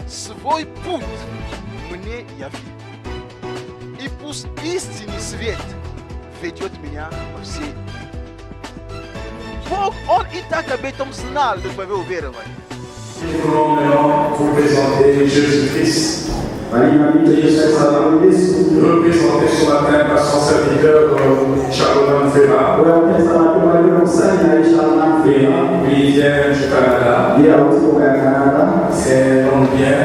свой путь мне яви. И пусть истинный свет ведет меня во все. Бог, Он и так об этом знал до твоего верования. Nous voulons maintenant vous présenter Jésus-Christ. Représenté ce matin par son serviteur Charles Ferra. Il vient du Canada. C'est un homme bien.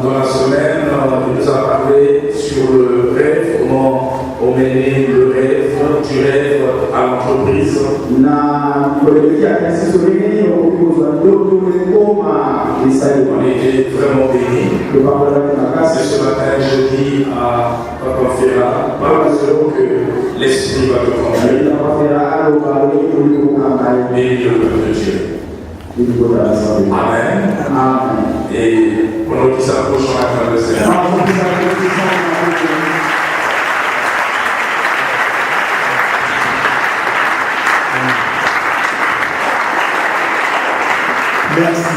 Dans la semaine, il nous a parlé sur le rêve, comment on menait le rêve, du rêve à l'entreprise. On était vraiment bénis. C'est ce matin, je dis à Papa Ferra, pas besoin que l'Esprit va te conduire. Mais le peuple de Dieu. Amen. Et pour nous qui s'approchons à le Seigneur. Merci.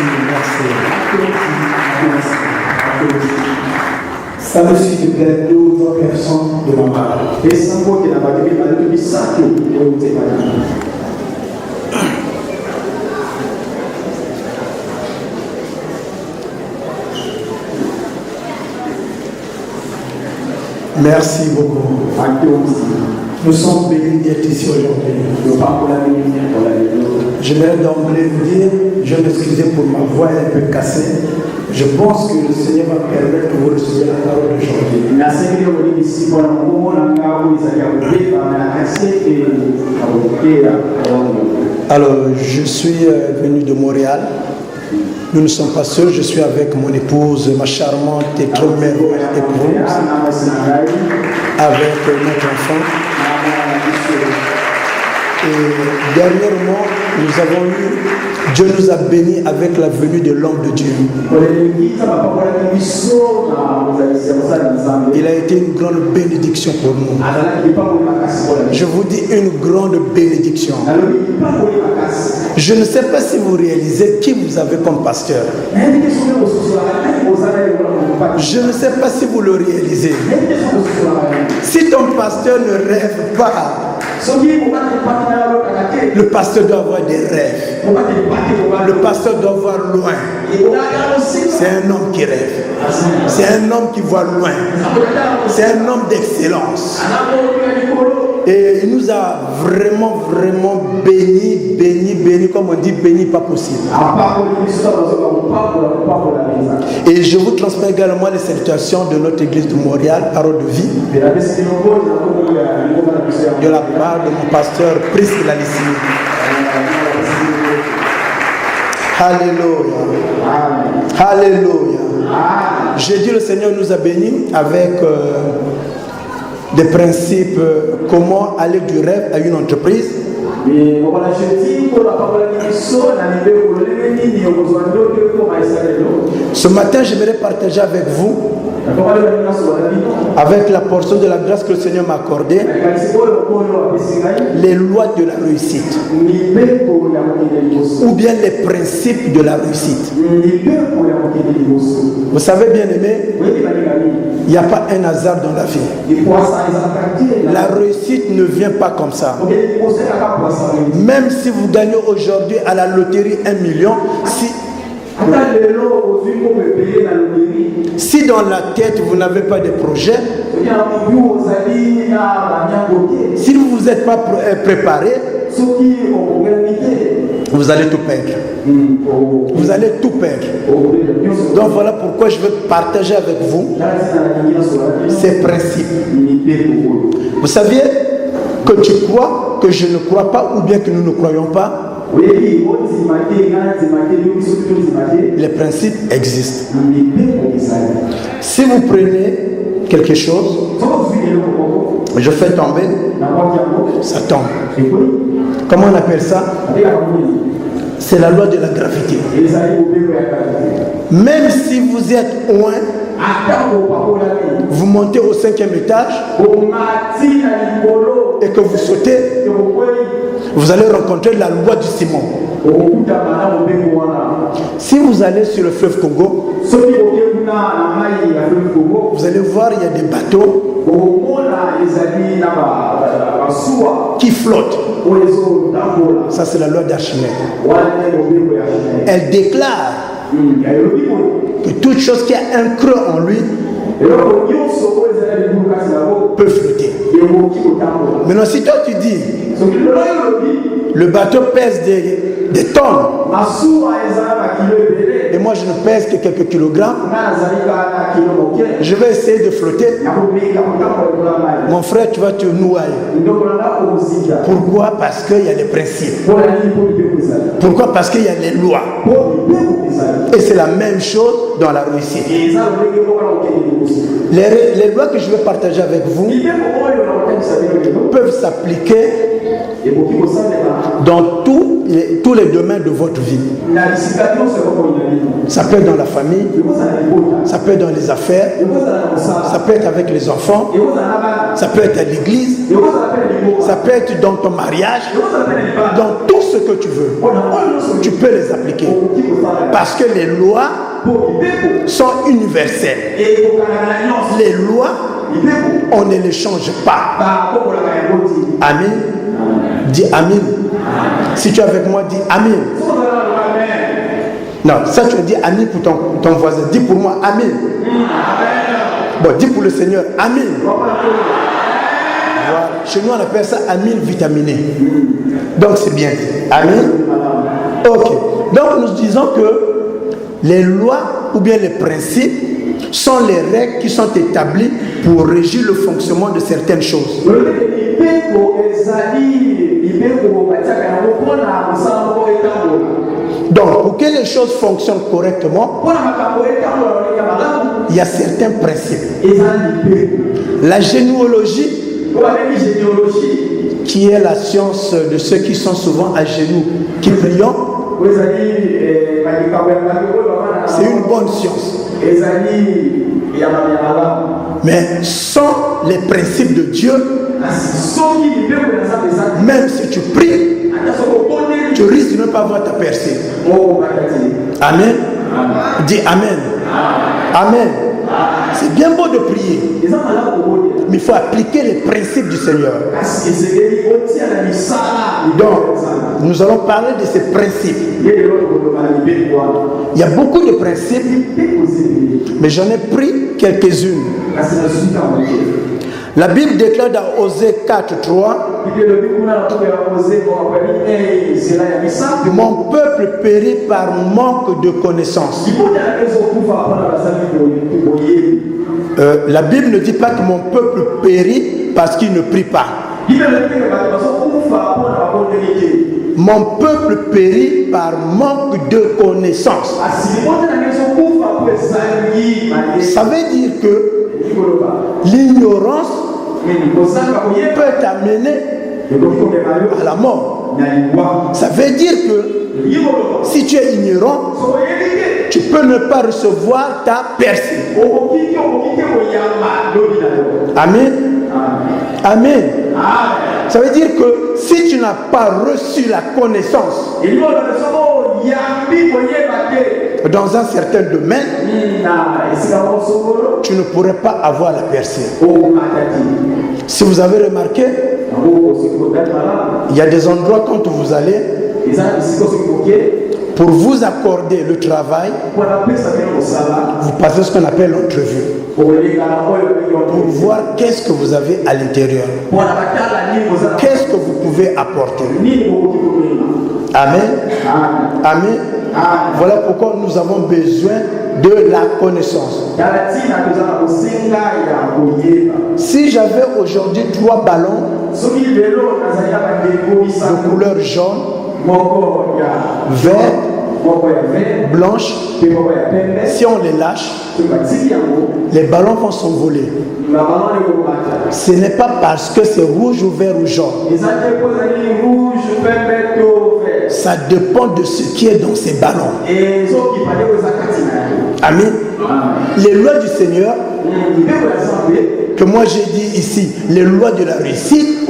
Ça me suit de plaît d'autres personnes de ma part. Et sans quoi qu'il n'a pas de mal de ça que vous êtes merci beaucoup. Nous sommes bénis d'être ici aujourd'hui. J'aimerais d'emblée vous dire, je m'excuse pour ma voix un peu cassée. Je pense que le Seigneur va permettre que vous receviez la parole d'aujourd'hui. Alors, je suis venu de Montréal. Nous ne sommes pas seuls, je suis avec mon épouse, ma charmante et très merveilleuse épouse, avec notre enfant. Et dernièrement, nous avons eu, Dieu nous a bénis avec la venue de l'homme de Dieu. Il a été une grande bénédiction pour nous. Je vous dis une grande bénédiction. Je ne sais pas si vous réalisez qui vous avez comme pasteur. Je ne sais pas si vous le réalisez. Si ton pasteur ne rêve pas, le pasteur doit avoir des rêves. Le pasteur doit voir loin. C'est un homme qui rêve. C'est un homme qui voit loin. C'est un homme d'excellence. Et il nous a vraiment béni, comme on dit, béni pas possible. Et je vous transmets également les salutations de notre église de Montréal, Parole de vie, de la part de mon pasteur Priscilla Lalissi. Alléluia. Alléluia. J'ai dit le Seigneur nous a bénis avec des principes, comment aller du rêve à une entreprise. Ce matin, j'aimerais partager avec vous, avec la portion de la grâce que le Seigneur m'a accordée, les lois de la réussite, ou bien les principes de la réussite. Vous savez, bien aimé, il n'y a pas un hasard dans la vie. La réussite ne vient pas comme ça. Même si vous gagnez aujourd'hui à la loterie 1 million, si dans la tête vous n'avez pas de projet, si vous ne vous êtes pas préparé, vous allez tout perdre. Vous allez tout perdre. Donc voilà pourquoi je veux partager avec vous ces principes. Vous saviez que tu crois, que je ne crois pas, ou bien que nous ne croyons pas, les principes existent. Si vous prenez quelque chose, je fais tomber, ça tombe. Comment on appelle ça? C'est la loi de la gravité. Même si vous êtes loin, vous montez au 5e étage et que vous sautez, vous allez rencontrer la loi du ciment. Si vous allez sur le fleuve Congo, vous allez voir, il y a des bateaux qui flottent. Ça, c'est la loi d'Archimède. Elle déclare que toute chose qui a un creux en lui peut flotter. Maintenant, si toi tu dis le bateau pèse des tonnes et moi je ne pèse que quelques kilogrammes, je vais essayer de flotter. Mon frère, tu vas te noyer. Pourquoi? Parce qu'il y a les principes. Pourquoi? Parce qu'il y a les lois. Et c'est la même chose dans la réussite. Les lois que je vais partager avec vous peuvent s'appliquer dans tous les domaines de votre vie. Ça peut être dans la famille, ça peut être dans les affaires, ça peut être avec les enfants, ça peut être à l'église, ça peut être dans ton mariage, dans tout ce que tu veux. Tu peux les appliquer. Parce que les lois sont universelles. Les lois, on ne les change pas. Amen. Dis Amen. Si tu es avec moi, dis Amen. Non, ça tu dis Amen pour ton voisin. Dis pour moi Amen. Bon, dis pour le Seigneur Amen. Voilà. Chez nous on appelle ça Amen vitaminé. Donc c'est bien dit. Amen. Ok. Donc nous disons que les lois ou bien les principes sont les règles qui sont établies pour régir le fonctionnement de certaines choses. Donc, pour que les choses fonctionnent correctement, il y a certains principes. La généalogie, qui est la science de ceux qui sont souvent à genoux, qui prient, c'est une bonne science. Mais sans les principes de Dieu, même si tu pries, tu risques de ne pas avoir ta percée. Amen. Dis Amen. Amen. C'est bien beau de prier, mais il faut appliquer les principes du Seigneur. Donc, nous allons parler de ces principes. Il y a beaucoup de principes, mais j'en ai pris quelques-unes. La Bible déclare dans Osée 4:3, mon peuple périt par manque de connaissance. La Bible ne dit pas que mon peuple périt parce qu'il ne prie pas. Mon peuple périt par manque de connaissance. Ça veut dire que l'ignorance peut t'amener à la mort. Ça veut dire que si tu es ignorant, tu peux ne pas recevoir ta percée. Amen. Amen. Ça veut dire que si tu n'as pas reçu la connaissance dans un certain domaine, tu ne pourrais pas avoir la percée. Si vous avez remarqué, il y a des endroits quand vous allez, pour vous accorder le travail, vous passez ce qu'on appelle l'entrevue. Pour voir qu'est-ce que vous avez à l'intérieur. Qu'est-ce que vous pouvez apporter. Amen. Amen. Voilà pourquoi nous avons besoin de la connaissance. Si j'avais aujourd'hui 3 ballons de couleur jaune, vert, blanche, si on les lâche, les ballons vont s'envoler. Ce n'est pas parce que c'est rouge ou vert ou jaune. Ça dépend de ce qui est dans ces ballons. Amen. Les lois du Seigneur, que moi j'ai dit ici, les lois de la réussite,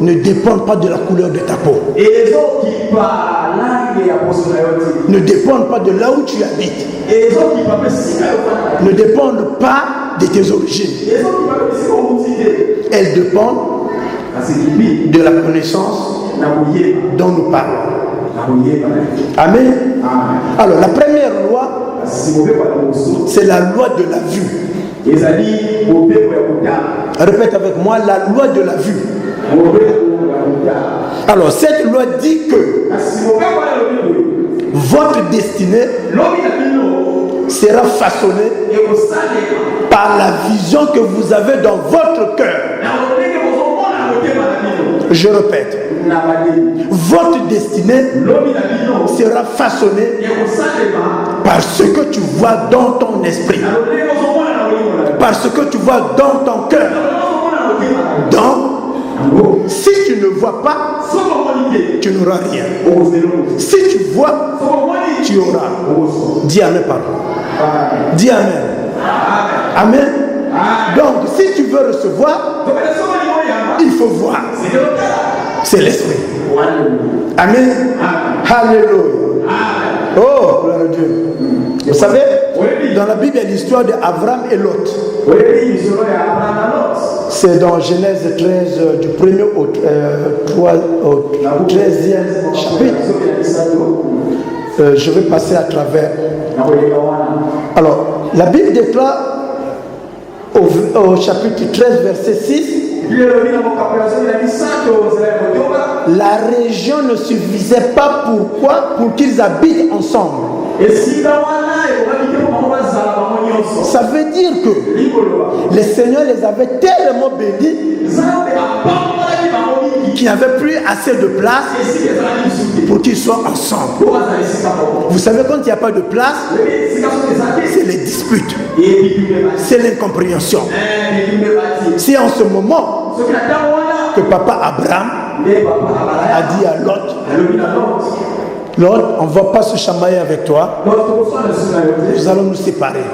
ne dépendent pas de la couleur de ta peau. ne dépendent pas de là où tu habites. Ne dépendent pas de tes origines. Elles dépendent de la connaissance dont nous parlons. Amen. Alors la première loi, c'est la loi de la vue. Répète avec moi, la loi de la vue. Alors cette loi dit que votre destinée sera façonnée par la vision que vous avez dans votre cœur. Je répète, votre destinée sera façonnée par ce que tu vois dans ton esprit, par ce que tu vois dans ton cœur. Donc, si tu ne vois pas, tu n'auras rien. Si tu vois, tu auras. Dis Amen, pardon. Dis Amen. Amen. Donc, si tu veux recevoir, il faut voir. C'est l'esprit. Amen. Alléluia. Oh, gloire à Dieu. Vous savez, dans la Bible, il y a l'histoire d'Abraham et Lot. C'est dans Genèse 13, du 1er au 13e chapitre. Je vais passer à travers. Alors, la Bible déclare au chapitre 13, verset 6, la région ne suffisait pas pour qu'ils habitent ensemble. Ça veut dire que le Seigneur les avait tellement bénis qu'il n'y avait plus assez de place pour qu'ils soient ensemble. Vous savez, quand il n'y a pas de place, c'est les disputes, c'est l'incompréhension. C'est en ce moment que papa Abraham a dit à Lot, Lot, on ne va pas se chamailler avec toi, nous allons nous séparer.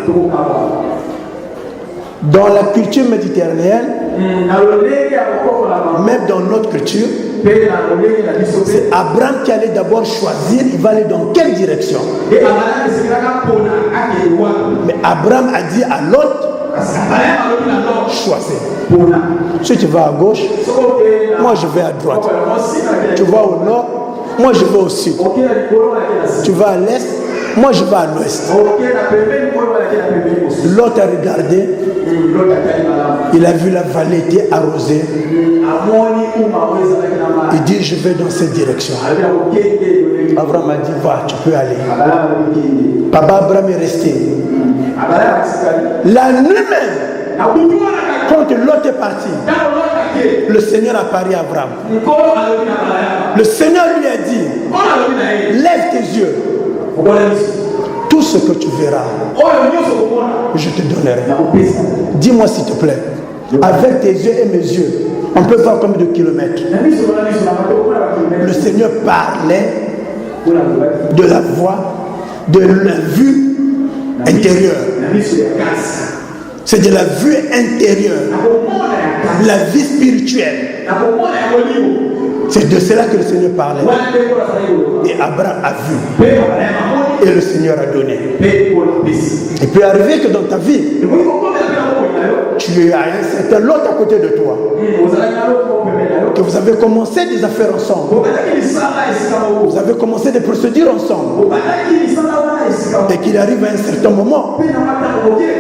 Dans la culture méditerranéenne, même dans notre culture, c'est Abraham qui allait d'abord choisir, il va aller dans quelle direction. Mais Abraham a dit à Lot, choisis. Si tu vas à gauche, moi je vais à droite. Tu vas au nord, moi je vais au sud. Tu vas à l'est, moi je vais à l'ouest. L'autre a regardé, il a vu la vallée était arrosée. Il dit, je vais dans cette direction. Abraham a dit, va, tu peux aller. Papa Abraham est resté. La nuit même, quand l'autre est parti, le Seigneur a parlé à Abraham. Le Seigneur lui a dit, lève tes yeux. Tout ce que tu verras, je te donnerai. Dis-moi s'il te plaît, avec tes yeux et mes yeux, on peut voir combien de kilomètres. Le Seigneur parlait de la voix, de la vue intérieure. C'est de la vue intérieure, la vie spirituelle. C'est de cela que le Seigneur parlait. Et Abraham a vu. Et le Seigneur a donné. Il peut arriver que dans ta vie, tu as un certain lot à côté de toi. Que vous avez commencé des affaires ensemble. Vous avez commencé des procédures ensemble. Et qu'il arrive à un certain moment,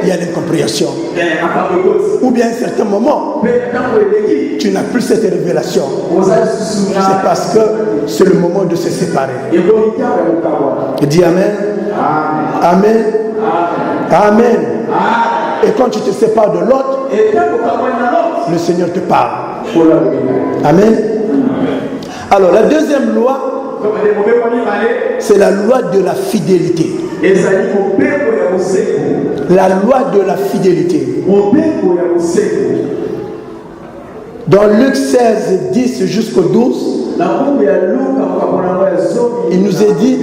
il y a l'incompréhension. Ou bien à un certain moment, tu n'as plus cette révélation. C'est parce que c'est le moment de se séparer. Dis Amen. Amen. Amen. Et quand tu te sépares de l'autre, le Seigneur te parle. Amen. Alors la deuxième loi, c'est la loi de la fidélité. La loi de la fidélité. Dans Luc 16, 10 jusqu'au 12, il nous est dit,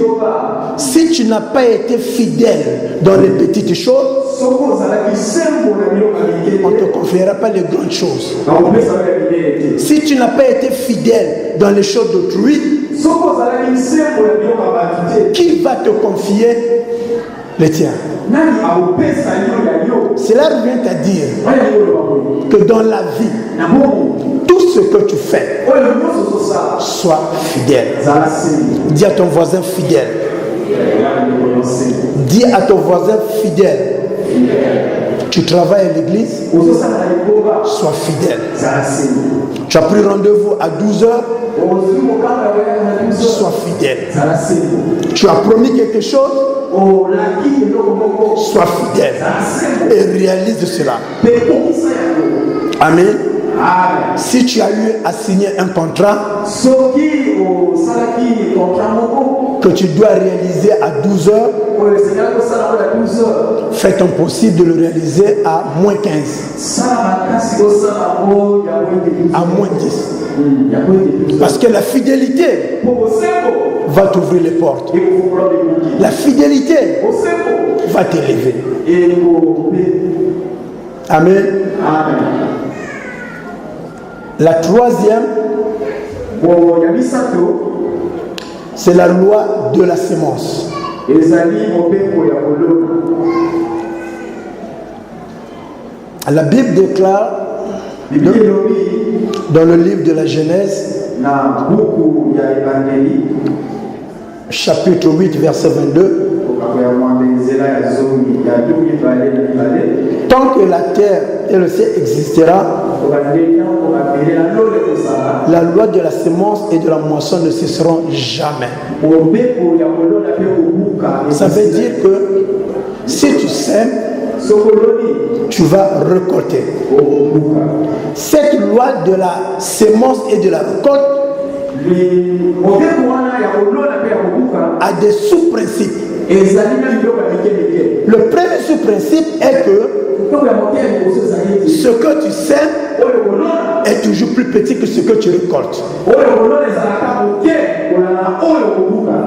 si tu n'as pas été fidèle dans les petites choses, on ne te confiera pas les grandes choses. Si tu n'as pas été fidèle dans les choses d'autrui, Qui va te confier le tien? Cela revient à dire que dans la vie, tout ce que tu fais, sois fidèle. Dis à ton voisin fidèle. Dis à ton voisin fidèle. Tu travailles à l'église, sois fidèle. Tu as pris rendez-vous à 12h, sois fidèle. Tu as promis quelque chose, sois fidèle et réalise cela. Amen. Si tu as eu à signer un contrat que tu dois réaliser à 12h, fais ton possible de le réaliser à moins 15, à moins 10. Parce que la fidélité va t'ouvrir les portes. La fidélité va t'élever. Amen. La troisième, c'est la loi de la sémence. La Bible déclare dans le livre de la Genèse, chapitre 8, verset 22, tant que la terre et le ciel existera, la loi de la sémence et de la moisson ne cesseront jamais. Ça veut dire que si tu sèmes, tu vas récolter. Cette loi de la sémence et de la récolte a des sous-principes. Le premier sous-principe est que ce que tu sèmes est toujours plus petit que ce que tu récoltes.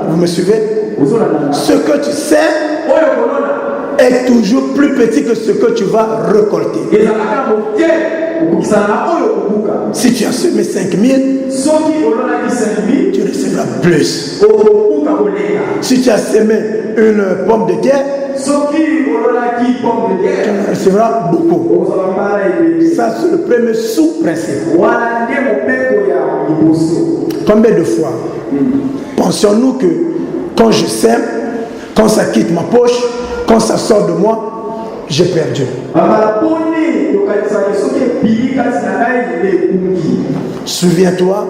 Vous me suivez? Ce que tu sèmes est toujours plus petit que ce que tu vas récolter. Si tu as semé 5000, tu recevras plus. Si tu as semé une pomme de terre, tu en recevras beaucoup. Ça, c'est le premier sous-principe. Combien de fois pensions-nous que quand je sème, quand ça quitte ma poche, quand ça sort de moi, j'ai perdu. Souviens-toi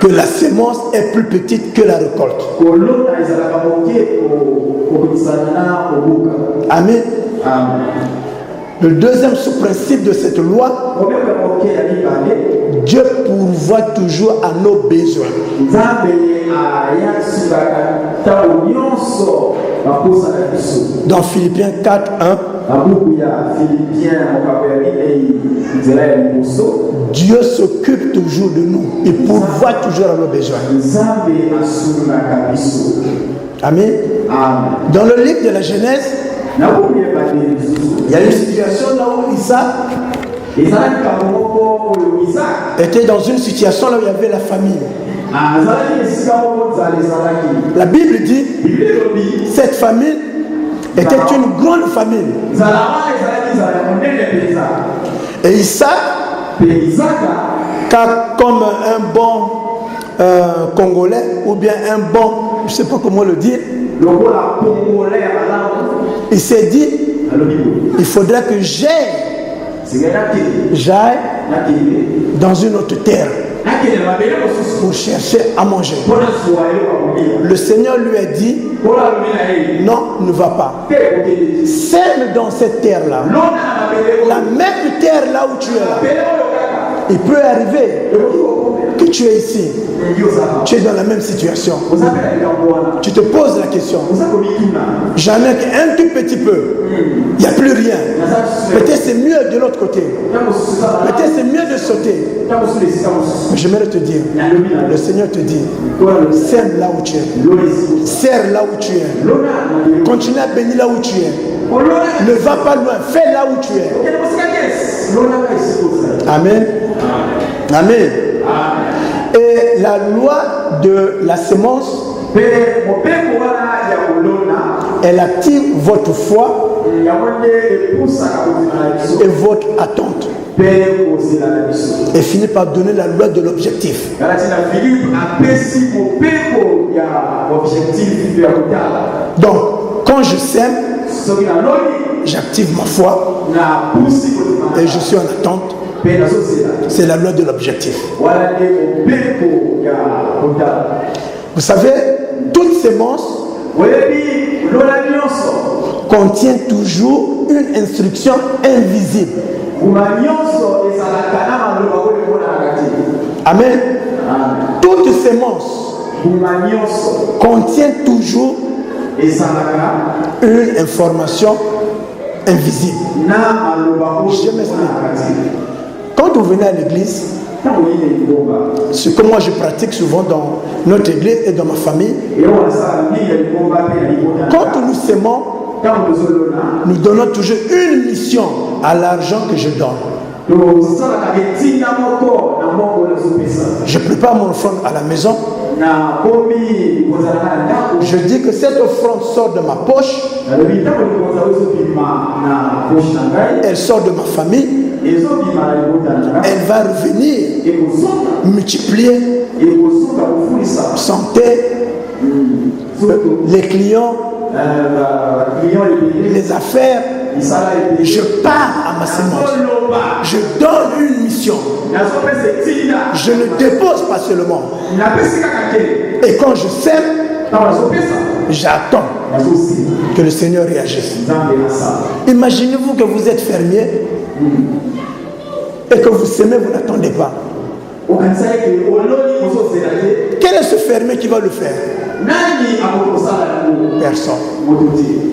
que la sémence est plus petite que la récolte. Amen. Le deuxième sous-principe de cette loi, Dieu pourvoit toujours à nos besoins. Dans Philippiens 4, 1, Dieu s'occupe toujours de nous. Il pourvoit toujours à nos besoins. Amen. Dans le livre de la Genèse, il y a une situation là où Isaac était dans une situation là où il y avait la famine. La Bible dit cette famine était une grande famine. Et Isaac, comme un bon Congolais ou bien un bon, je ne sais pas comment le dire, il s'est dit, il faudrait que j'aille dans une autre terre pour chercher à manger. Le Seigneur lui a dit, non, ne va pas. Sème dans cette terre-là. La même terre là où tu es là. Il peut arriver que tu es ici. Tu es dans la même situation. Tu te poses la question. J'en ai un tout petit peu. Il n'y a plus rien. Peut-être c'est mieux de l'autre côté. Peut-être c'est mieux de sauter. Mais j'aimerais te dire, le Seigneur te dit, sème là où tu es. Serre là où tu es. Continue à bénir là où tu es. Ne va pas loin. Fais là où tu es. Amen. Amen. Et C'est la loi de la sémence. Elle active votre foi et votre attente. Et finit par donner la loi de l'objectif. Donc, quand je sème, j'active ma foi et je suis en attente. C'est la loi de l'objectif. Vous savez, toute sémence contient toujours une instruction invisible. Amen. Toute sémence contient toujours une information invisible. Je m'explique. Quand vous venez à l'église, ce que moi je pratique souvent dans notre église et dans ma famille, quand nous s'aimons, nous donnons toujours une mission à l'argent que je donne. Je prépare mon offrande à la maison. Je dis que cette offrande sort de ma poche. Elle sort de ma famille. Elle va revenir multiplier santé, les clients, les affaires. Je pars à ma sémence. Je donne une mission. Je ne dépose pas seulement. Et quand je sème, j'attends que le Seigneur réagisse. Imaginez-vous que vous êtes fermier et que vous semez, vous n'attendez pas. Quel est ce fermier qui va le faire? Personne.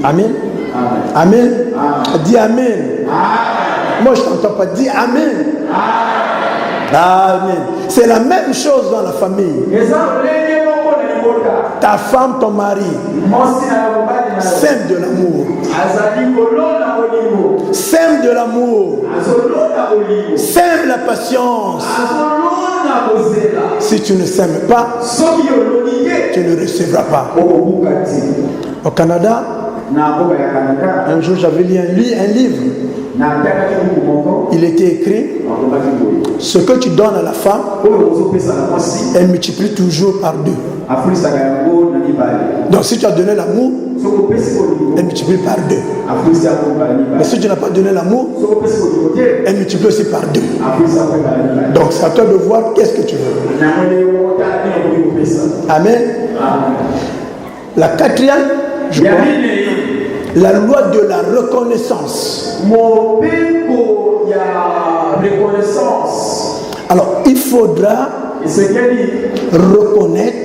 Amen. Amen. Dis Amen. Moi je t'entends pas. Dis Amen. Amen. C'est la même chose dans la famille. Ta femme, ton mari sème de l'amour. Sème de l'amour. Sème la patience. Si tu ne sèmes pas, tu ne recevras pas. Au Canada, un jour j'avais lu un livre. Il était écrit: ce que tu donnes à la femme, elle multiplie toujours par deux. Donc si tu as donné l'amour, elle multiplie par deux. Mais si tu n'as pas donné l'amour, elle multiplie aussi par deux. Donc c'est à toi de voir qu'est-ce que tu veux. Amen. La quatrième, je crois, la loi de la reconnaissance. Alors il faudra reconnaître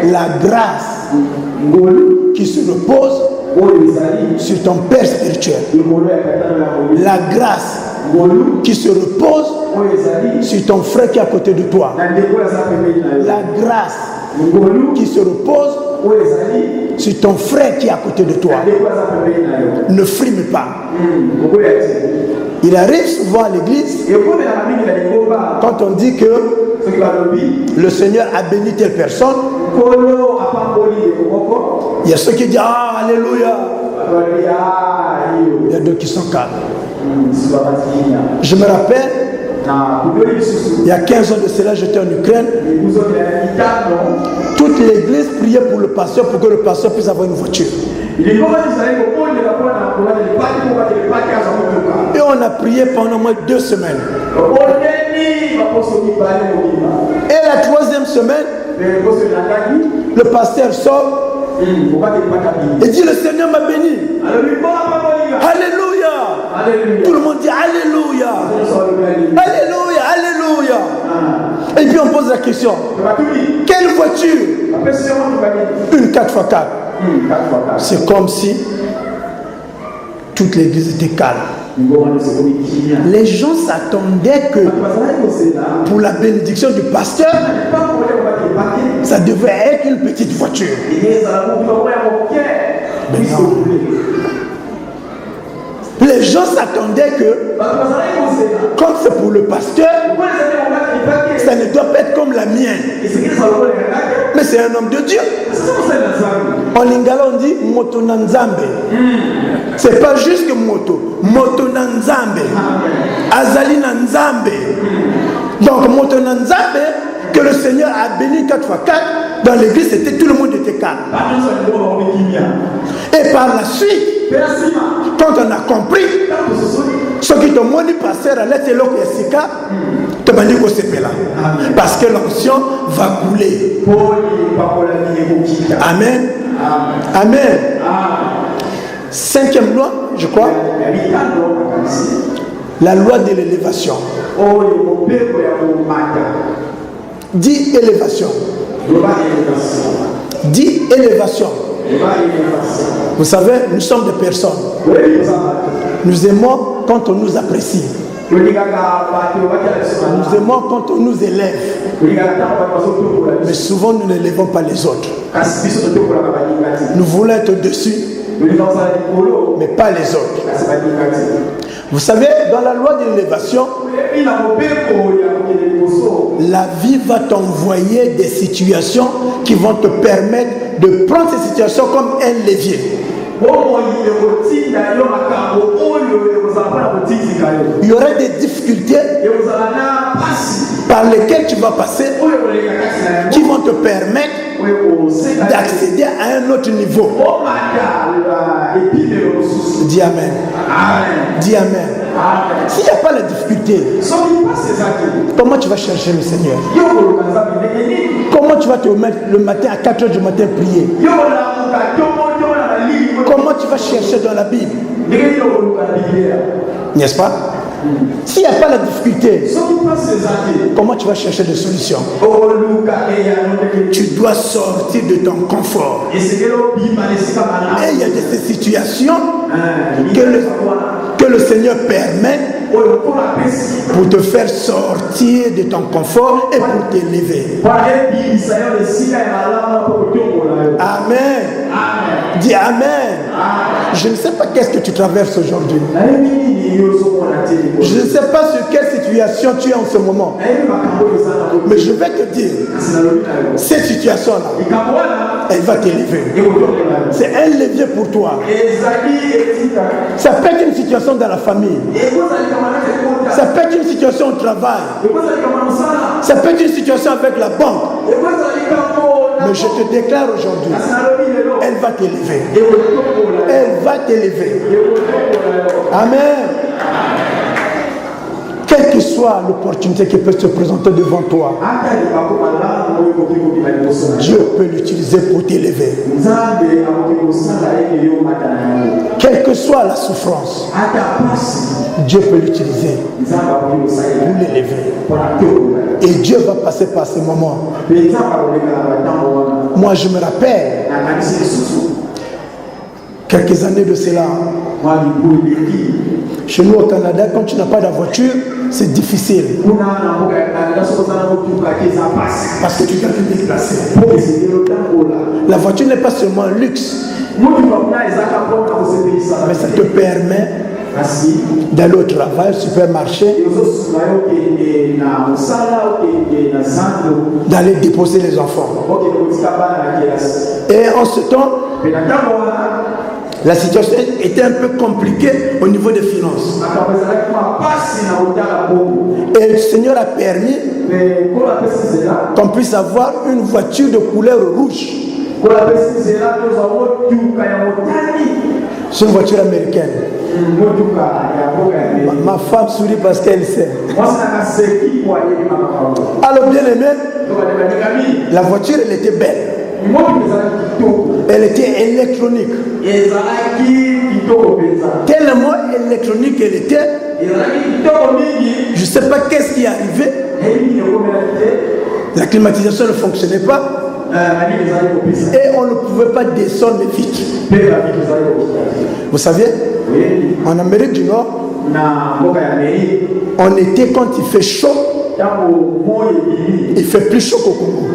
la grâce qui se repose sur ton Père spirituel. La grâce qui se repose sur ton frère qui est à côté de toi. La grâce qui se repose sur ton frère qui est à côté de toi. Ne frime pas. Il arrive souvent à l'église, quand on dit que le Seigneur a béni telle personne, il y a ceux qui disent ah, alléluia. Il y a d'autres qui sont calmes. Je me rappelle, il y a 15 ans de cela, j'étais en Ukraine. Toute l'église priait pour le pasteur pour que le pasteur puisse avoir une voiture. Et on a prié pendant au moins 2 semaines. Et la 3e semaine, le pasteur sort et dit le Seigneur m'a béni. Alléluia. Tout le monde dit Alléluia. Alléluia, Alléluia. Et puis on pose la question: quelle voiture? Une 4x4. C'est comme si toute l'église était calme. Les gens s'attendaient que pour la bénédiction du pasteur, ça devait être une petite voiture. Mais non. Les gens s'attendaient que, comme c'est pour le pasteur, ça ne doit pas être comme la mienne. Mais c'est un homme de Dieu. En lingala on dit moto nanzambe. C'est pas juste que moto. Moto nanzambe. Azali nanzambe. Donc moto nanzambe que le Seigneur a béni 4x4. Dans l'église, c'était tout le monde était calme. Et par la suite, quand on a compris, ce qui te dit pasteur à l'aide, c'est l'eau qui est te m'a dit que c'est là. Parce que l'onction va couler. Amen. Amen. Cinquième loi, je crois. La loi de l'élévation. Dis élévation. Dis élévation. Vous savez, nous sommes des personnes. Nous aimons quand on nous apprécie. Nous aimons quand on nous élève. Mais souvent nous n'élèvons pas les autres. Nous voulons être au-dessus, mais pas les autres. Vous savez, dans la loi de l'élévation, la vie va t'envoyer des situations qui vont te permettre de prendre ces situations comme un levier. Il y aura des difficultés par lesquelles tu vas passer qui vont te permettre d'accéder à un autre niveau. Dis Amen. Dis Amen. S'il n'y a pas la difficulté, comment tu vas chercher le Seigneur? Comment tu vas te mettre le matin à 4 h du matin prier? Comment tu vas chercher dans la Bible? N'est-ce pas? S'il n'y a pas la difficulté, comment tu vas chercher des solutions? Tu dois sortir de ton confort. Et il y a des situations que le Seigneur permet pour te faire sortir de ton confort et pour t'élever. Amen. Dis Amen. Je ne sais pas qu'est-ce que tu traverses aujourd'hui. Je ne sais pas sur quelle situation tu es en ce moment. Mais je vais te dire, cette situation-là, elle va t'élever. C'est un levier pour toi. Ça peut être une situation dans la famille. Ça peut être une situation au travail. Ça peut être une situation avec la banque. Mais je te déclare aujourd'hui, elle va t'élever. Elle va t'élever. Amen. Quelle que soit l'opportunité qui peut se présenter devant toi, Dieu peut l'utiliser pour t'élever. Quelle que soit la souffrance, Dieu peut l'utiliser pour l'élever. Et Dieu va passer par ces moments. Moi, je me rappelle, quelques années de cela, chez nous au Canada, quand tu n'as pas de voiture, c'est difficile. Parce que tu dois te déplacer. La voiture n'est pas seulement un luxe, mais ça te permet d'aller au travail, au supermarché, d'aller déposer les enfants. Et en ce temps, la situation était un peu compliquée au niveau des finances. Et le Seigneur a permis qu'on puisse avoir une voiture de couleur rouge. C'est une voiture américaine. Ma femme sourit parce qu'elle sait. Alors bien aimé, la voiture elle était belle. Elle était électronique. Tellement électronique elle était. Je ne sais pas qu'est-ce qui est arrivé. La climatisation ne fonctionnait pas. Et on ne pouvait pas descendre vite. Vous savez, en Amérique du Nord, on était quand il fait chaud, il fait plus chaud qu'au Congo.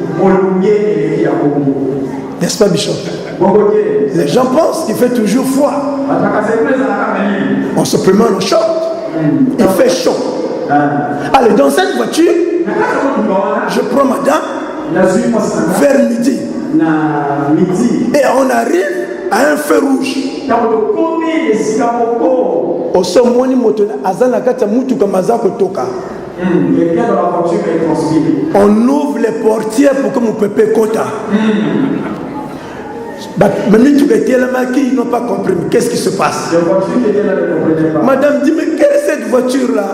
N'est-ce pas, Bishop? Les gens pensent qu'il fait toujours froid. On se promène en short. Il fait chaud. Allez, dans cette voiture, je prends madame vers midi. Et on arrive à un feu rouge. Au sommet, on ouvre les portières pour que mon pépé kota. Ils n'ont pas compris. Qu'est-ce qui se passe? Madame dit, mais quelle est cette voiture-là?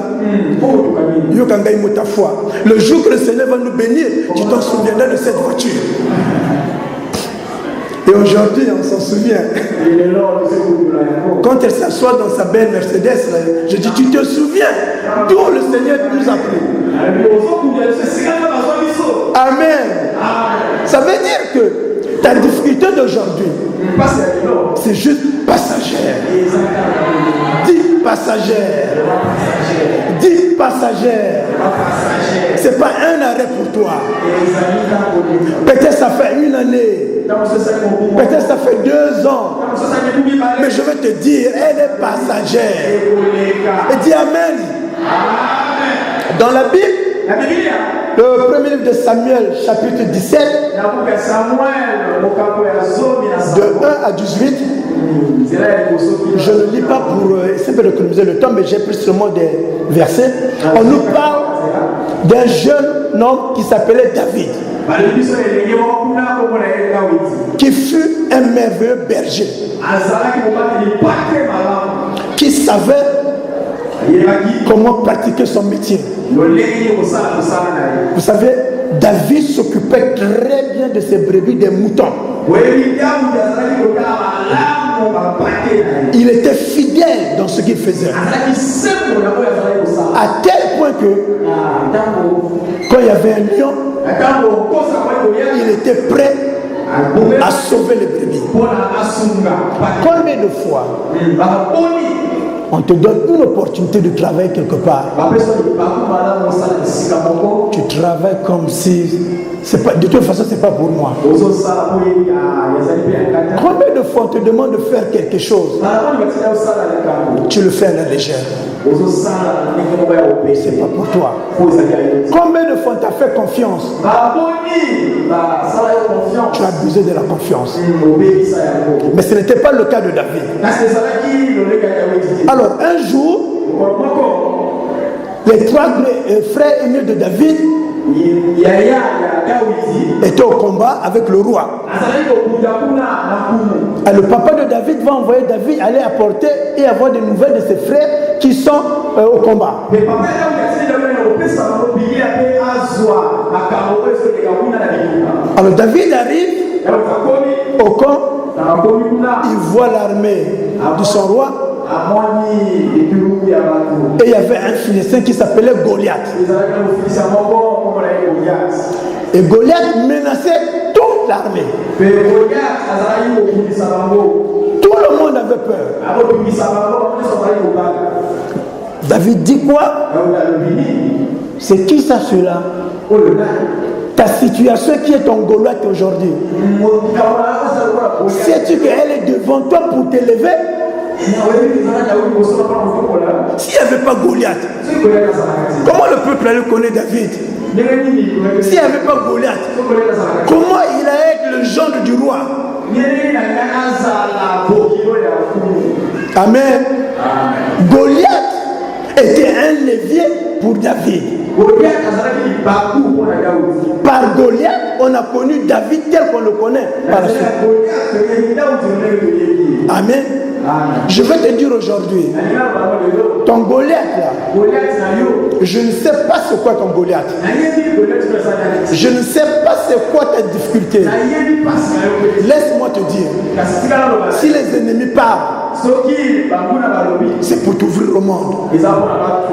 Le jour que le Seigneur va nous bénir, tu t'en souviendras de cette voiture. Et aujourd'hui, on s'en souvient. Quand elle s'assoit dans sa belle Mercedes, je dis, tu te souviens d'où le Seigneur nous a pris. Amen. Ça veut dire que ta difficulté d'aujourd'hui, c'est juste passagère. Dis passagère. Dis passagère. C'est pas un arrêt pour toi. Peut-être ça fait une année. Peut-être ça fait 2 ans. Mais je vais te dire, elle est passagère. Et dis Amen. Dans la Bible, le premier livre de Samuel, chapitre 17, de 1 à 18, je ne lis pas pour essayer de économiser le temps, mais j'ai pris seulement des versets. On nous parle d'un jeune homme qui s'appelait David, qui fut un merveilleux berger, qui savait comment pratiquer son métier. Vous savez, David s'occupait très bien de ses brebis, des moutons. Il était fidèle dans ce qu'il faisait. À tel point que quand il y avait un lion, il était prêt à sauver les brebis. Combien de fois on te donne une opportunité de travailler quelque part, tu travailles comme si c'est pas, de toute façon c'est pas pour moi. Combien de fois on te demande de faire quelque chose, tu le fais à la légère, c'est pas pour toi. Combien de fois on t'a fait confiance, tu as abusé de la confiance. Mais ce n'était pas le cas de David. Alors un jour, les 3 frères aînés de David étaient au combat avec le roi. Et le papa de David va envoyer David aller apporter et avoir des nouvelles de ses frères qui sont au combat. Alors David arrive au camp, il voit l'armée de son roi. Et il y avait un Philistin qui s'appelait Goliath. Et Goliath menaçait toute l'armée. Tout le monde avait peur. David dit quoi? C'est qui ça, cela? Ta situation qui est ton Goliath aujourd'hui. Sais-tu qu'elle est devant toi pour t'élever? S'il n'y avait pas Goliath, comment le peuple allait connaître David? S'il n'y avait pas Goliath, comment il allait être le gendre du roi? Amen. Goliath était un levier pour David. Par Goliath, on a connu David tel qu'on le connaît par la suite. Amen. Je vais te dire aujourd'hui, ton Goliath là, je ne sais pas c'est quoi ton Goliath. Je ne sais pas c'est quoi ta difficulté. Laisse-moi te dire, si les ennemis parlent, c'est pour t'ouvrir au monde.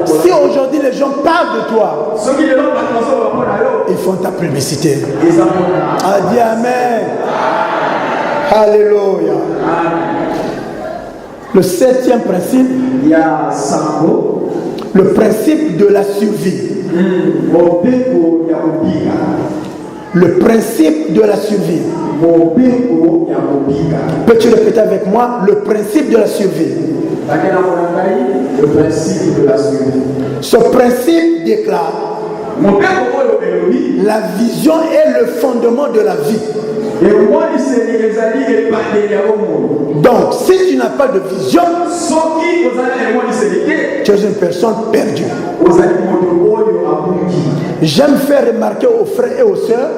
Si aujourd'hui les gens parlent de toi, ils font ta publicité. Dis Amen. Alléluia. Le 7e principe, le principe de la survie. Le principe de la survie. Peux-tu répéter avec moi le principe de la survie? Le principe de la survie. Ce principe déclare: la vision est le fondement de la vie. Donc, si tu n'as pas de vision, tu es une personne perdue. J'aime faire remarquer aux frères et aux sœurs,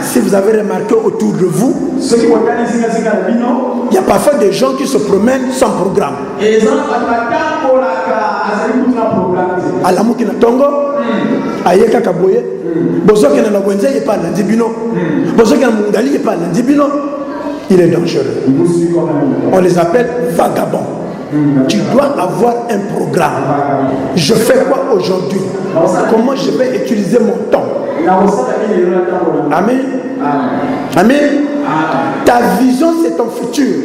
si vous avez remarqué autour de vous, il y a parfois des gens qui se promènent sans programme. Alamuki na tongo, ayeka kaboye, bozoki na wenze ye pas landibino, bozoki na mungali ye pas landibino. Il est dangereux. On les appelle vagabonds. Tu dois avoir un programme. Je fais quoi aujourd'hui? Comment je vais utiliser mon temps? Amen. Amen. Ta vision, c'est ton futur.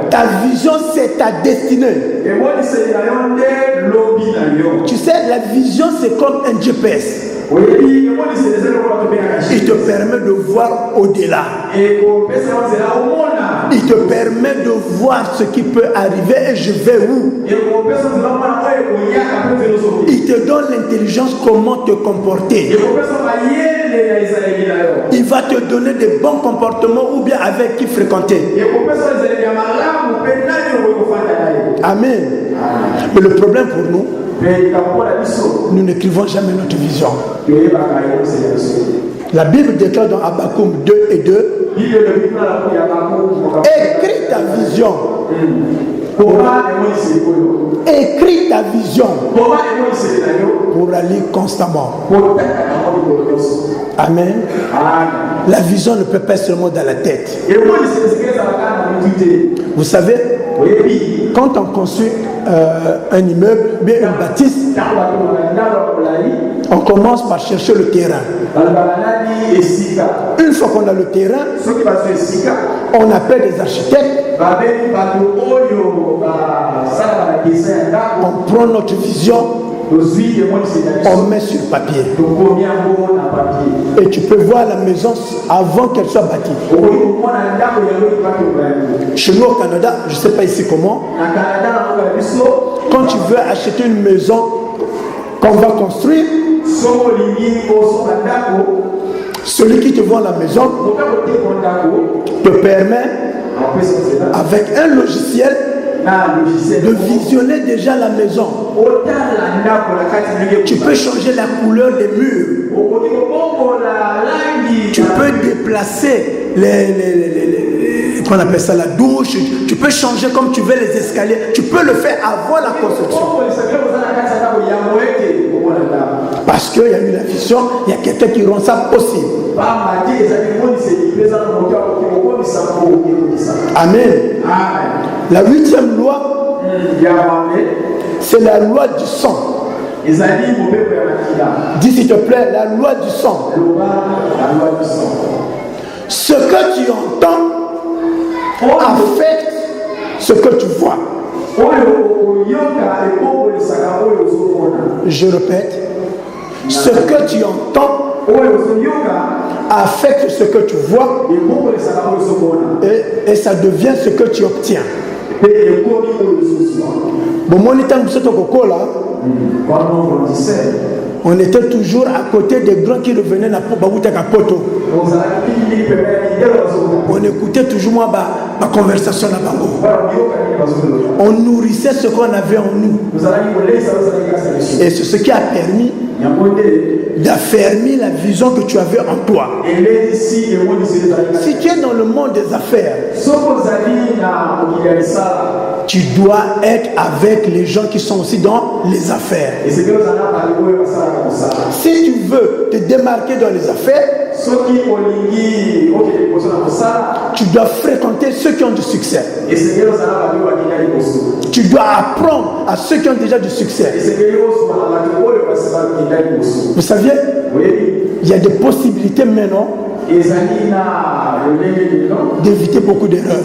Ta vision, c'est ta destinée. Tu sais, la vision, c'est comme un GPS. Il te permet de voir au-delà. Il te permet de voir ce qui peut arriver et je vais où. Il te donne l'intelligence comment te comporter. Il va te donner des bons comportements ou bien avec qui fréquenter. Amen. Mais le problème pour nous, nous n'écrivons jamais notre vision. La Bible déclare dans Habakkuk 2 et 2, écris ta vision. Écris ta vision pour la lire constamment. Amen. La vision ne peut pas être seulement dans la tête. Vous savez, quand on construit un immeuble, bien une bâtisse, on commence par chercher le terrain. Une fois qu'on a le terrain, on appelle des architectes. On prend notre vision, on met sur papier. Et tu peux voir la maison avant qu'elle soit bâtie. Chez nous au Canada, je ne sais pas ici comment, quand tu veux acheter une maison qu'on va construire, celui qui te vend la maison te permet, avec un logiciel, de visionner déjà la maison. Tu peux changer la couleur des murs. Tu peux déplacer qu'on appelle ça la douche. Tu peux changer comme tu veux les escaliers. Tu peux le faire avant la construction. Parce qu'il y a eu la vision, il y a quelqu'un qui rend ça possible. Amen. La 8e loi, c'est la loi du sang. Dis s'il te plaît, la loi du sang. Ce que tu entends affecte ce que tu vois. Je répète, ce que tu entends affecte ce que tu vois et ça devient ce que tu obtiens. On était toujours à côté des grands qui revenaient à Poto. On écoutait toujours ma conversation là Bango. On nourrissait ce qu'on avait en nous. Et c'est ce qui a permis d'affermir la vision que tu avais en toi. Si tu es dans le monde des affaires, tu dois être avec les gens qui sont aussi dans les affaires. Si tu veux te démarquer dans les affaires, tu dois fréquenter ceux qui ont du succès. Tu dois apprendre à ceux qui ont déjà du succès. Vous saviez, il y a des possibilités maintenant d'éviter beaucoup d'erreurs.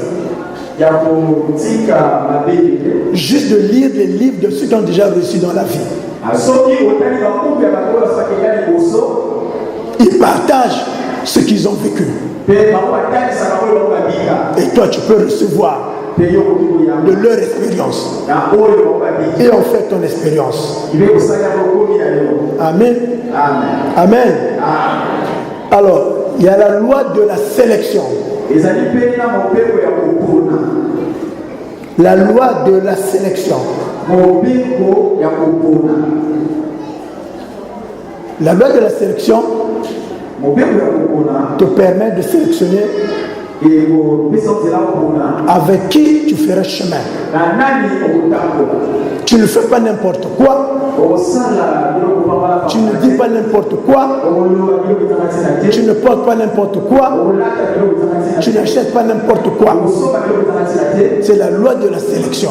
Juste de lire les livres de ceux qui ont déjà réussi dans la vie. Ils partagent ce qu'ils ont vécu. Et toi, tu peux recevoir de leur expérience. Et on fait ton expérience. Amen. Amen. Alors, il y a la loi de la sélection. La loi de la sélection. La loi de la sélection te permet de sélectionner avec qui tu feras chemin. Tu ne fais pas n'importe quoi. Tu ne dis pas n'importe quoi. Tu ne portes pas n'importe quoi. Tu n'achètes pas n'importe quoi. C'est la loi de la sélection.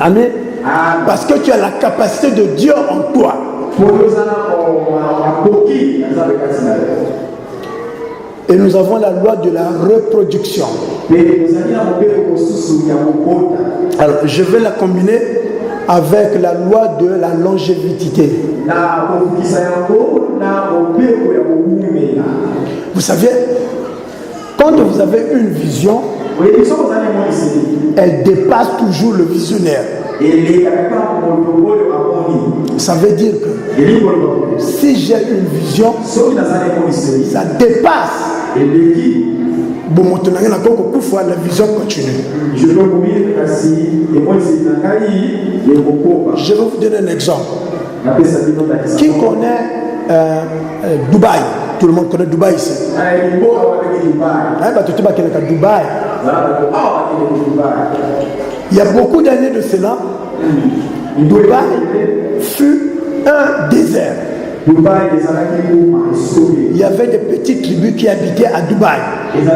Amen. Parce que tu as la capacité de Dieu en toi. Et nous avons la loi de la reproduction. Alors, je vais la combiner avec la loi de la longévité. Vous savez, quand vous avez une vision, elle dépasse toujours le visionnaire. Ça veut dire que si j'ai une vision, ça dépasse. La vision continue. Je vais vous donner un exemple. Qui connaît Dubaï? Tout le monde connaît Dubaï ici. Dubaï. Il y a beaucoup d'années de cela, Dubaï fut un désert. Il y avait des petites tribus qui habitaient à Dubaï. Il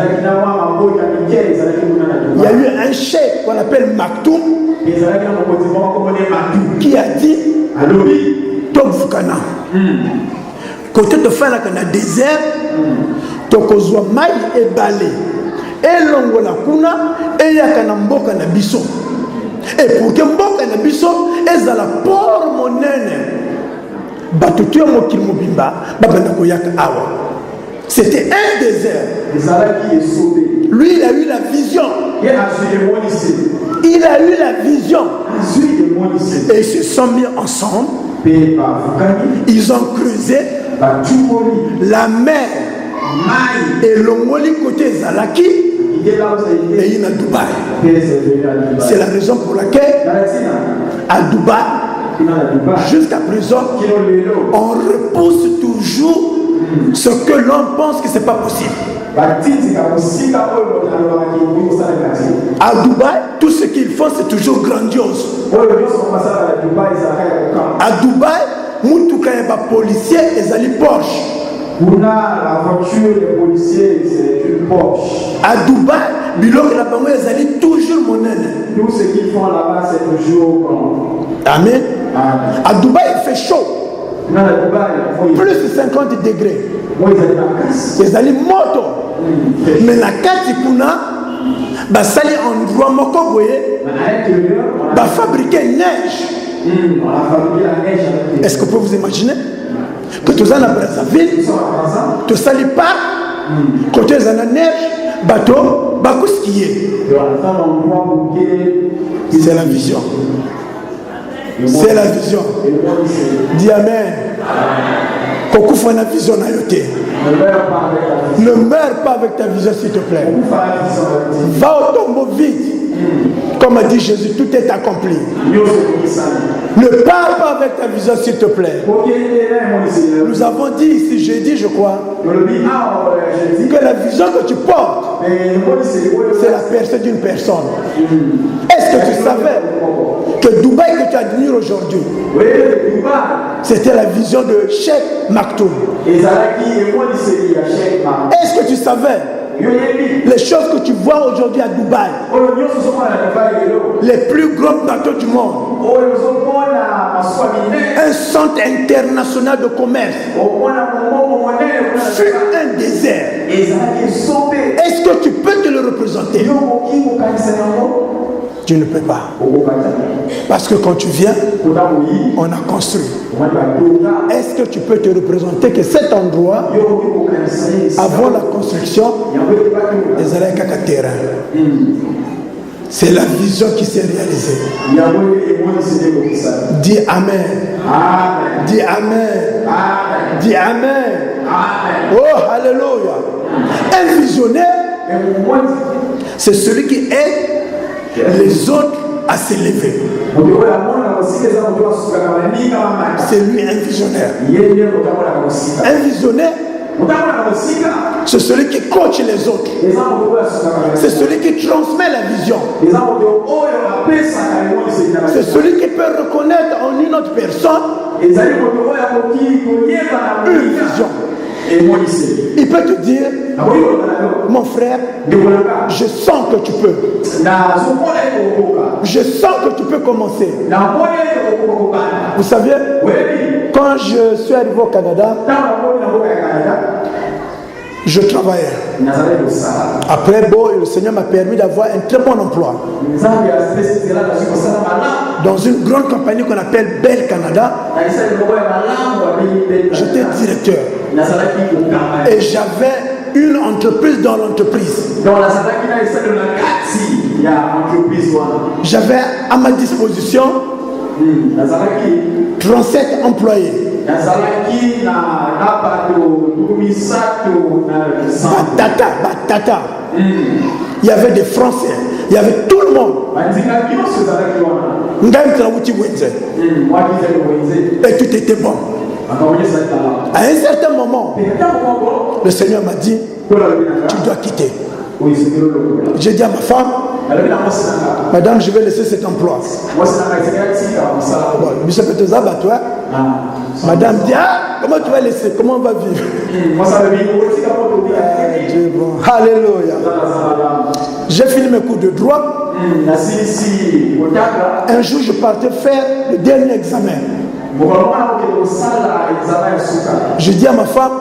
y a eu un cheikh qu'on appelle Maktoum qui a dit Tokvukana. Côté de faire la désert, Tokozwa Maï et Balé. Et l'ongola kuna et yakana mboka na biso. Et pour que mboka na biso ezala port monene. Batutua mokili mobimba babanda koyaka awa. C'était un désert. Lui, il a eu la vision. Il a eu la vision. Et ils se sont mis ensemble. Ils ont creusé la mer. Et l'ongoli côté Zalaki. Et il est à Dubaï. C'est la raison pour laquelle à Dubaï, jusqu'à présent, on repousse toujours ce que l'on pense que ce n'est pas possible. À Dubaï, tout ce qu'ils font, c'est toujours grandiose. À Dubaï, Moutouka et les policiers, ils allaient Porsche. La voiture des policiers, c'est une Porsche. À Dubaï, ils allaient toujours monnaie. Tout ce qu'ils font là-bas, c'est toujours bon. Amen. À Dubaï, il fait chaud. Plus de 50 degrés. Ils allaient moto. Mais la Katikuna, ça allait en droit moko boye, fabriquer neige. Est-ce que vous pouvez vous imaginer que tous en Brazzaville, tout ça les pas, quand ils en a neige, bateau, bateau skier. C'est la vision. C'est la vision. Dis Amen. Beaucoup font la vision à yoté. Ne meurs pas avec ta vision, s'il te plaît. Va au tombeau vide. Comme a dit Jésus, tout est accompli. Ne parle pas avec ta vision, s'il te plaît. Nous avons dit ici, jeudi, je crois, que la vision que tu portes, c'est la personne d'une personne. Est-ce que tu savais que Dubaï que tu admires aujourd'hui, c'était la vision de Cheikh Maktoum? Est-ce que tu savais les choses que tu vois aujourd'hui à Dubaï, les plus grands bateaux du monde, un centre international de commerce, fut un désert. Est-ce que tu peux te le représenter? Tu ne peux pas. Parce que quand tu viens, on a construit. Est-ce que tu peux te représenter que cet endroit, avant la construction, les arrêts caca terrain. C'est la vision qui s'est réalisée. Dis Amen. Dis Amen. Dis Amen. Oh, Alléluia. Un visionnaire, c'est celui qui aide les autres à s'élever. C'est lui un visionnaire. Un visionnaire, c'est celui qui coach les autres. C'est celui qui transmet la vision. C'est celui qui peut reconnaître en une autre personne une vision. Il peut te dire, mon frère, je sens que tu peux. Je sens que tu peux commencer. Vous savez, quand je suis arrivé au Canada, je travaillais. Après, bon, le Seigneur m'a permis d'avoir un très bon emploi. Dans une grande compagnie qu'on appelle Bell Canada, j'étais directeur. Et j'avais une entreprise dans l'entreprise. J'avais à ma disposition 37 employés. Batata. Il y avait des Français, il y avait tout le monde. Et tout était bon. À un certain moment, le Seigneur m'a dit, tu dois quitter. J'ai dit à ma femme, madame, je vais laisser cet emploi. Madame dit, comment tu vas laisser? Comment on va vivre? Dieu bon. Alléluia. J'ai fini mes cours de droit. Un jour, je partais faire le dernier examen. Je dis à ma femme,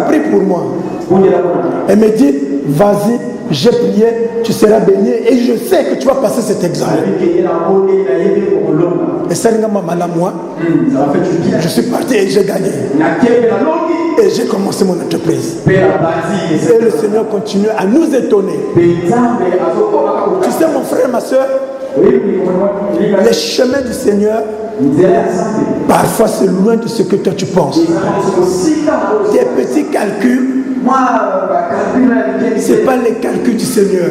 prie pour moi. Elle me dit, vas-y, j'ai prié, tu seras béni et je sais que tu vas passer cet examen. Et ça n'a pas mal à moi. Je suis parti et j'ai gagné. Et j'ai commencé mon entreprise. Et le Seigneur continue à nous étonner. Tu sais, mon frère, ma soeur, les chemins du Seigneur, parfois c'est loin de ce que toi tu penses. Tes petits calculs, ce n'est pas les calculs du Seigneur.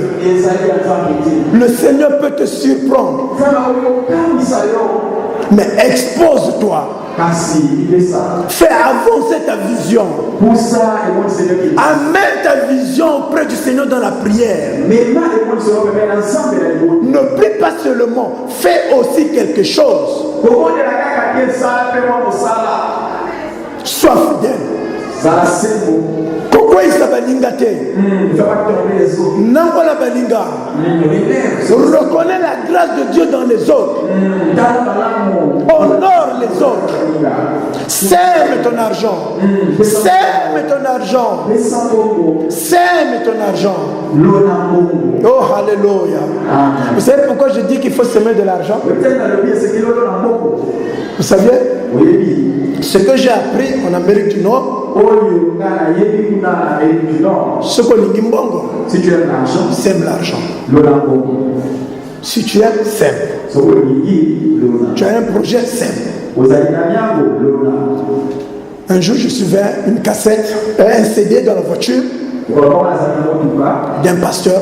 Le Seigneur peut te surprendre. Mais expose-toi. Fais avancer ta vision. Amène ta vision auprès du Seigneur dans la prière. Ne prie pas seulement, fais aussi quelque chose. Sois fidèle. Pourquoi il s'appelle Nangola Balinga. Reconnais la grâce de Dieu dans les autres. Honore les autres. Sème ton argent. Sème ton argent. Sème ton argent. Oh, alléluia. Vous savez pourquoi je dis qu'il faut semer de l'argent? Vous savez, ce que j'ai appris en Amérique du Nord, ce qu'on dit mbongo, si tu aimes l'argent, sème l'argent. Si tu aimes, sème. Tu as un projet, sème. Un jour, je suivais une cassette, un CD dans la voiture d'un pasteur.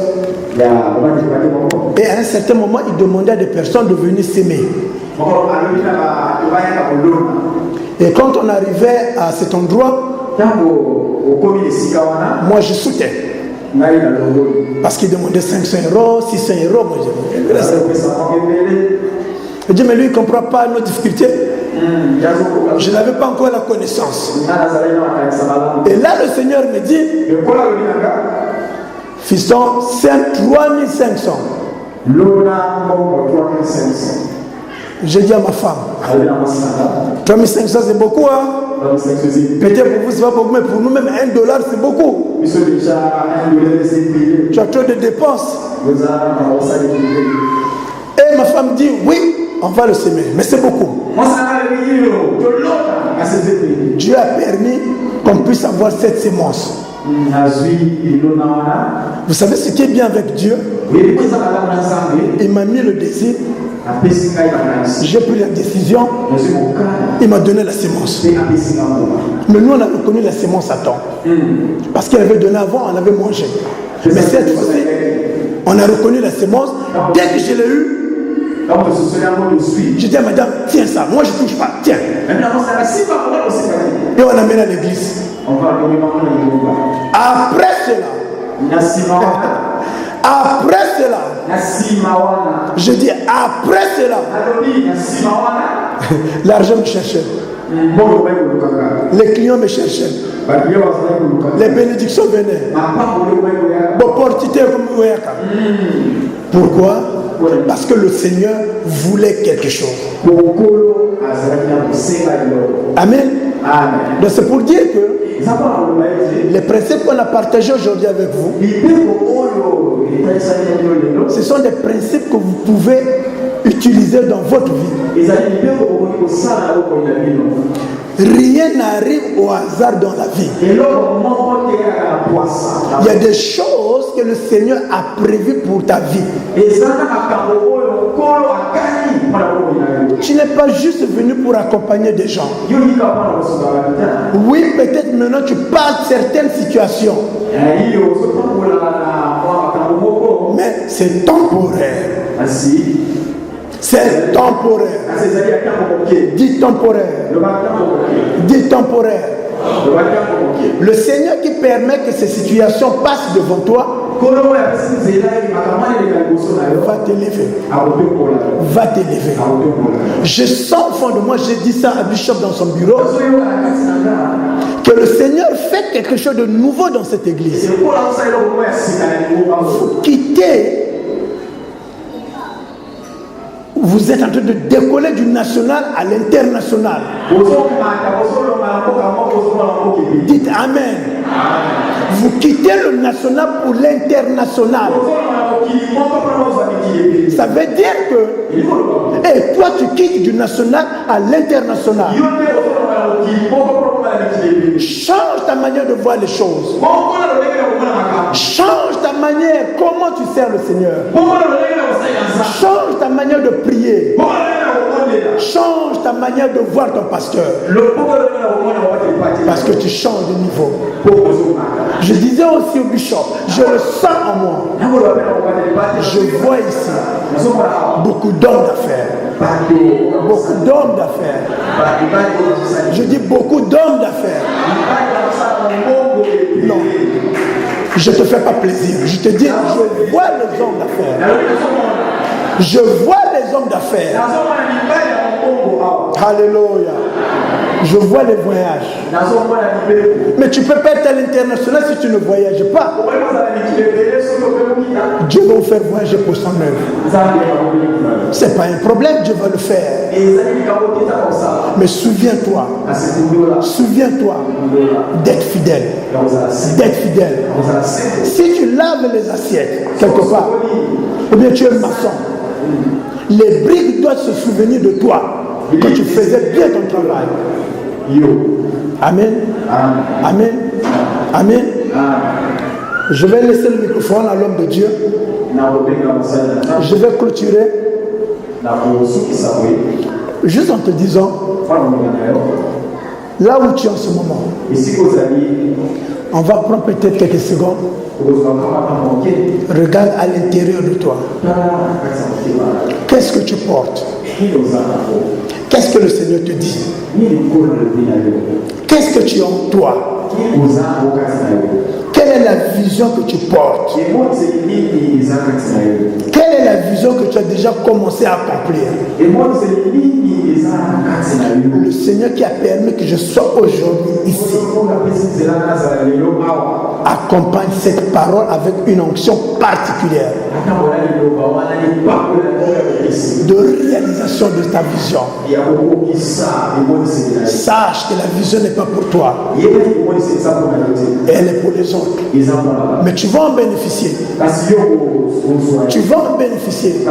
Et à un certain moment, il demandait à des personnes de venir s'aimer. Et quand on arrivait à cet endroit, moi je sautais. Parce qu'il demandait 500 €, 600 €. Moi, je dis, mais lui il ne comprend pas nos difficultés. Je n'avais pas encore la connaissance. Et là, le Seigneur me dit, fiston, c'est 3500. J'ai dit à ma femme, 3500 c'est beaucoup, hein? Peut-être pour vous c'est pas beaucoup, mais pour nous même $1 c'est beaucoup. Tu as trop de dépenses. Et ma femme dit, oui, on va le semer. Mais c'est beaucoup. Dieu a permis qu'on puisse avoir cette sémence. Vous savez ce qui est bien avec Dieu? Il m'a mis le désir. J'ai pris la décision. Il m'a donné la sémence. Mais nous, on a reconnu la sémence à temps. Parce qu'il avait donné avant, on avait mangé. Mais cette fois-ci, on a reconnu la sémence. Dès que je l'ai eu, je dis à madame, tiens ça, moi je ne touche pas, tiens. Et on l'amène à l'église. Après cela, je dis après cela, l'argent me cherchait. Les clients me cherchaient. Les bénédictions venaient. Pourquoi? Parce que le Seigneur voulait quelque chose. Amen. Donc c'est pour dire que les principes qu'on a partagés aujourd'hui avec vous, ce sont des principes que vous pouvez utiliser dans votre vie. Rien n'arrive au hasard dans la vie. Il y a des choses que le Seigneur a prévues pour ta vie. Tu n'es pas juste venu pour accompagner des gens. Oui, peut-être maintenant tu parles de certaines situations. Mais c'est temporaire. C'est temporaire. Dis temporaire. Dis temporaire. Le Seigneur qui permet que ces situations passent devant toi va t'élever. Va t'élever. Je sens au fond de moi, j'ai dit ça à Bishop dans son bureau, que le Seigneur fait quelque chose de nouveau dans cette église. Vous quittez. Vous êtes en train de décoller du national à l'international. Dites Amen. Vous quittez le national pour l'international. Ça veut dire que, et toi tu quittes du national à l'international. Change ta manière de voir les choses. Change ta manière, comment tu sers le Seigneur. Change ta manière de prier. Change ta manière de voir ton pasteur. Parce que tu changes de niveau. Je disais aussi au bishop, je le sens en moi. Je vois ici beaucoup d'hommes d'affaires. Beaucoup d'hommes d'affaires. Je dis beaucoup d'hommes d'affaires. Non. Je ne te fais pas plaisir. Je te dis, je vois les hommes d'affaires. Je vois les hommes d'affaires. Alléluia. Je vois les voyages. Mais tu ne peux pas être à l'international si tu ne voyages pas. Dieu va vous faire voyager pour son œuvre. Ce n'est pas un problème, Dieu va le faire. Mais souviens-toi d'être fidèle. D'être fidèle. Si tu laves les assiettes quelque part, ou bien tu es maçon, les briques doivent se souvenir de toi quand tu faisais bien ton travail. Amen. Amen. Amen. Je vais laisser le microphone à l'homme de Dieu. Je vais clôturer juste en te disant, là où tu es en ce moment, on va prendre peut-être quelques secondes. Regarde à l'intérieur de toi. Qu'est-ce que tu portes? Qu'est-ce que le Seigneur te dit? Qu'est-ce que tu as en toi? Quelle est la vision que tu portes? Quelle est la vision que tu as déjà commencé à accomplir? Le Seigneur qui a permis que je sois aujourd'hui ici accompagne cette parole avec une onction particulière de réalisation de ta vision. Sache que la vision n'est pas pour toi, elle est pour les autres. Mais tu vas en bénéficier. Tu vas en bénéficier.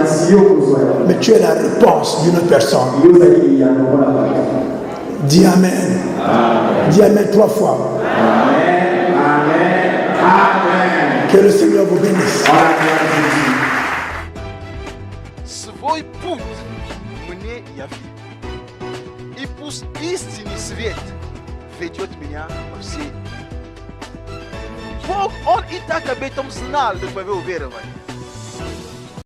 Mais tu es la réponse d'une personne. Dis Amen. Dis Amen 3 fois. Que le Seigneur vous bénisse. Свой путь мне яви. И пусть истинный свет ведет меня во все. Бог, Он и так об этом знал, до твоего верования.